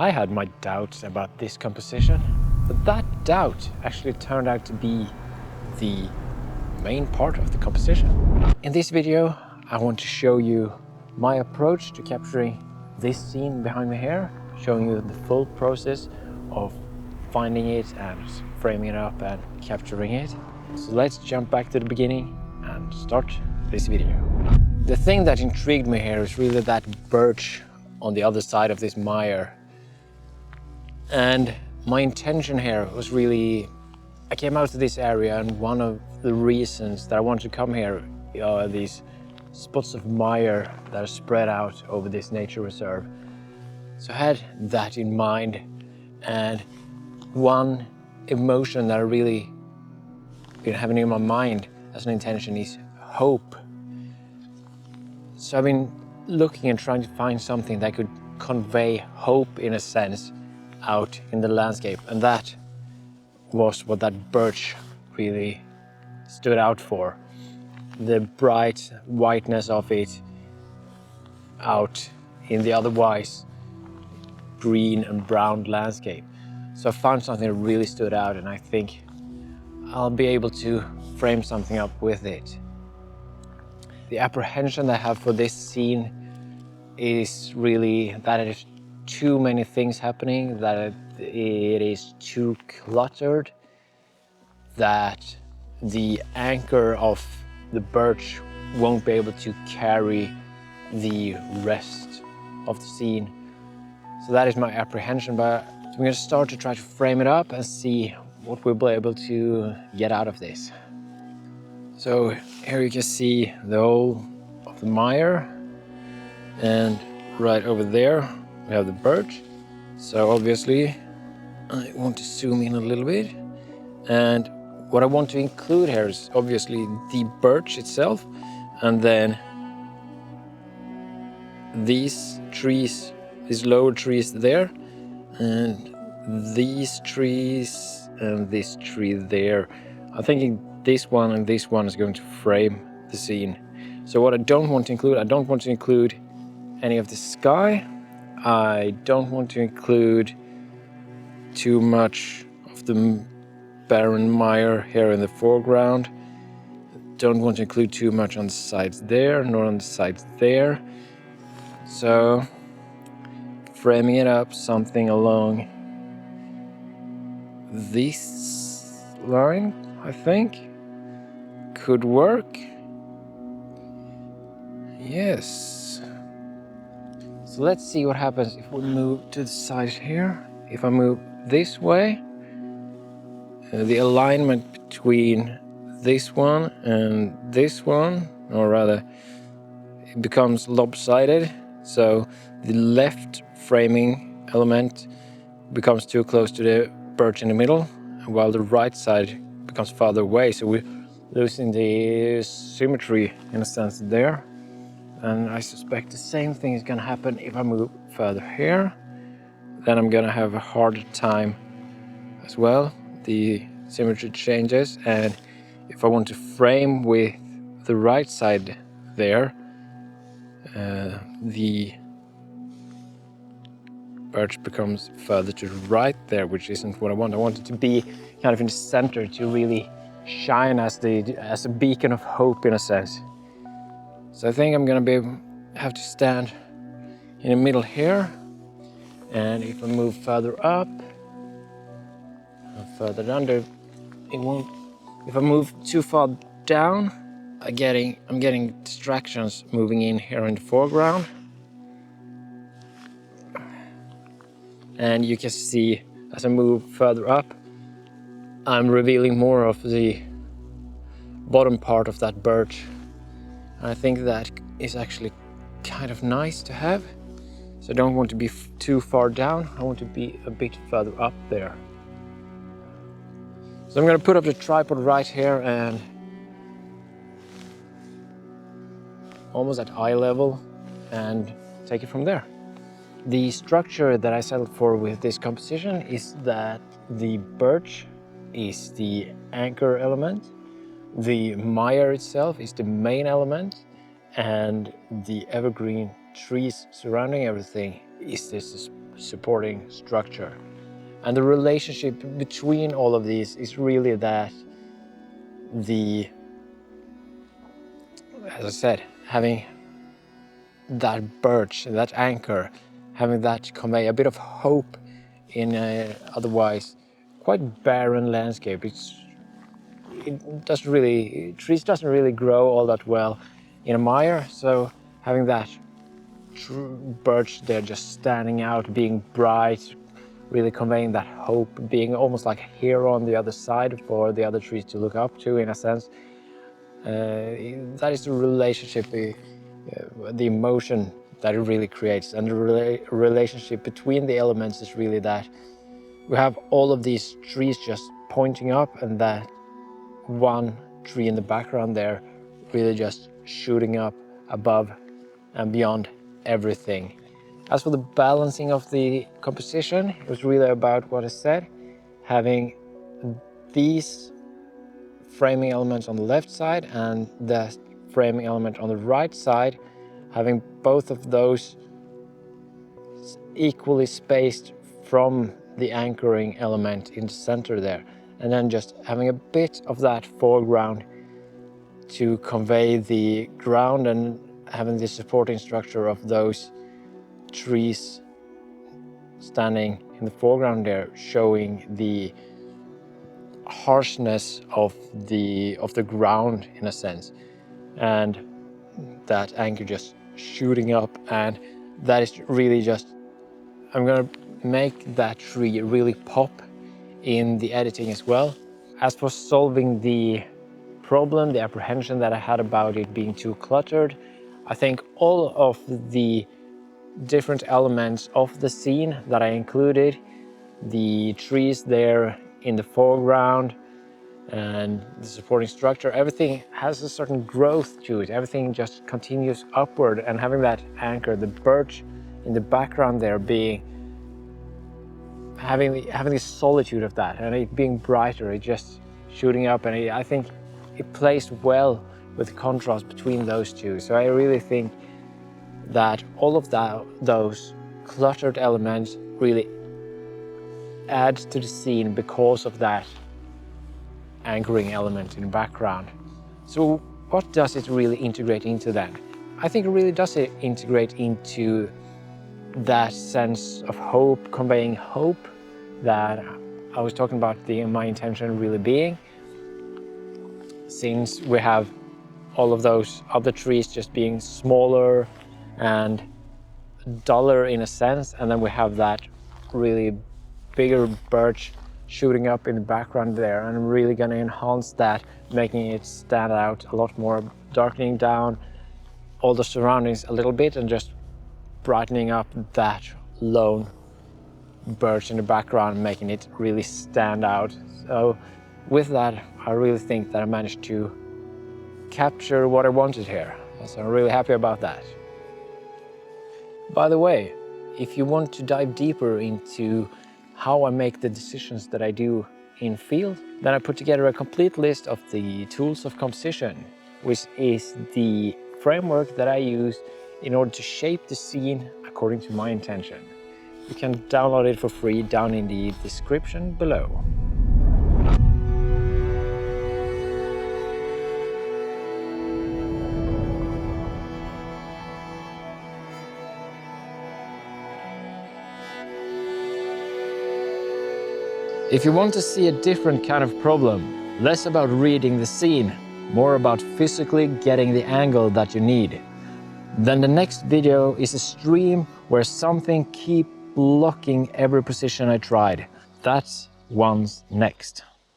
I had my doubts about this composition, but that doubt actually turned out to be the main part of the composition. In this video, I want to show you my approach to capturing this scene behind me here, showing you the full process of finding it and framing it up and capturing it. So let's jump back to the beginning and start this video. The thing that intrigued me here is really that birch on the other side of this mire. And my intention here was really, I came out to this area, and one of the reasons that I wanted to come here are these spots of mire that are spread out over this nature reserve. So I had that in mind, and one emotion that I really been having in my mind as an intention is hope. So I've been looking and trying to find something that could convey hope in a sense out in the landscape, and that was what that birch really stood out for. The bright whiteness of it out in the otherwise green and brown landscape. So I found something that really stood out, and I think I'll be able to frame something up with it. The apprehension that I have for this scene is really that it is too many things happening, that it is too cluttered, that the anchor of the birch won't be able to carry the rest of the scene. So that is my apprehension, but I'm going to start to try to frame it up and see what we'll be able to get out of this. So here you can see the hole of the mire, and right over there we have the birch. So obviously I want to zoom in a little bit, and what I want to include here is obviously the birch itself, and then these trees, these lower trees there, and these trees and this tree there. I'm thinking this one and this one is going to frame the scene. So what I don't want to include, I don't want to include any of the sky. I don't want to include too much of the barren mire here in the foreground. Don't want to include too much on the sides there, nor on the sides there. So framing it up something along this line, I think, could work. Yes. So let's see what happens if we move to the side here. If I move this way, the alignment between this one and this one, or rather, it becomes lopsided. So the left framing element becomes too close to the birch in the middle, while the right side becomes farther away. So we're losing the symmetry in a sense there. And I suspect the same thing is going to happen if I move further here. Then I'm going to have a harder time as well. The symmetry changes, and if I want to frame with the right side there, the birch becomes further to the right there, which isn't what I want. I want it to be kind of in the center to really shine as a beacon of hope in a sense. So I think I'm gonna have to stand in the middle here, and if I move further up and further down there, it won't. If I move too far down, I'm getting distractions moving in here in the foreground. And you can see as I move further up, I'm revealing more of the bottom part of that birch. And I think that is actually kind of nice to have. So I don't want to be too far down, I want to be a bit further up there. So I'm going to put up the tripod right here and almost at eye level and take it from there. The structure that I settled for with this composition is that the birch is the anchor element, the mire itself is the main element, and the evergreen trees surrounding everything is this supporting structure. And the relationship between all of these is really that as I said, having that birch, that anchor, having that convey a bit of hope in a otherwise quite barren landscape. Trees doesn't really grow all that well in a mire, so having that birch there just standing out, being bright, really conveying that hope, being almost like a hero on the other side for the other trees to look up to, in a sense. That is the relationship, the emotion that it really creates. And the relationship between the elements is really that we have all of these trees just pointing up, and that one tree in the background there really just shooting up above and beyond everything. As for the balancing of the composition, it was really about what I said, having these framing elements on the left side and the framing element on the right side, having both of those equally spaced from the anchoring element in the center there, and then just having a bit of that foreground to convey the ground, and having the supporting structure of those trees standing in the foreground there, showing the harshness of the ground in a sense, and that anchor just shooting up. And that is really just, I'm gonna make that tree really pop in the editing as well. As for solving the problem, the apprehension that I had about it being too cluttered, I think all of the different elements of the scene that I included, the trees there in the foreground and the supporting structure, everything has a certain growth to it. Everything just continues upward, and having that anchor, the birch in the background there, having the solitude of that, and it being brighter, it just shooting up, and I think it plays well with the contrast between those two. So I really think that all of those cluttered elements really add to the scene because of that anchoring element in the background. So what does it really integrate into then? I think it really does integrate into that sense of hope, conveying hope that I was talking about my intention really being. Since we have all of those other trees just being smaller and duller in a sense, and then we have that really bigger birch shooting up in the background there, and I'm really going to enhance that, making it stand out a lot more, darkening down all the surroundings a little bit and just brightening up that lone birch in the background, making it really stand out. So with that, I really think that I managed to capture what I wanted here. So I'm really happy about that. By the way, if you want to dive deeper into how I make the decisions that I do in field, then I put together a complete list of the tools of composition, which is the framework that I use in order to shape the scene according to my intention. You can download it for free down in the description below. If you want to see a different kind of problem, less about reading the scene, more about physically getting the angle that you need, then the next video is a stream where something keeps blocking every position I tried. That one's next.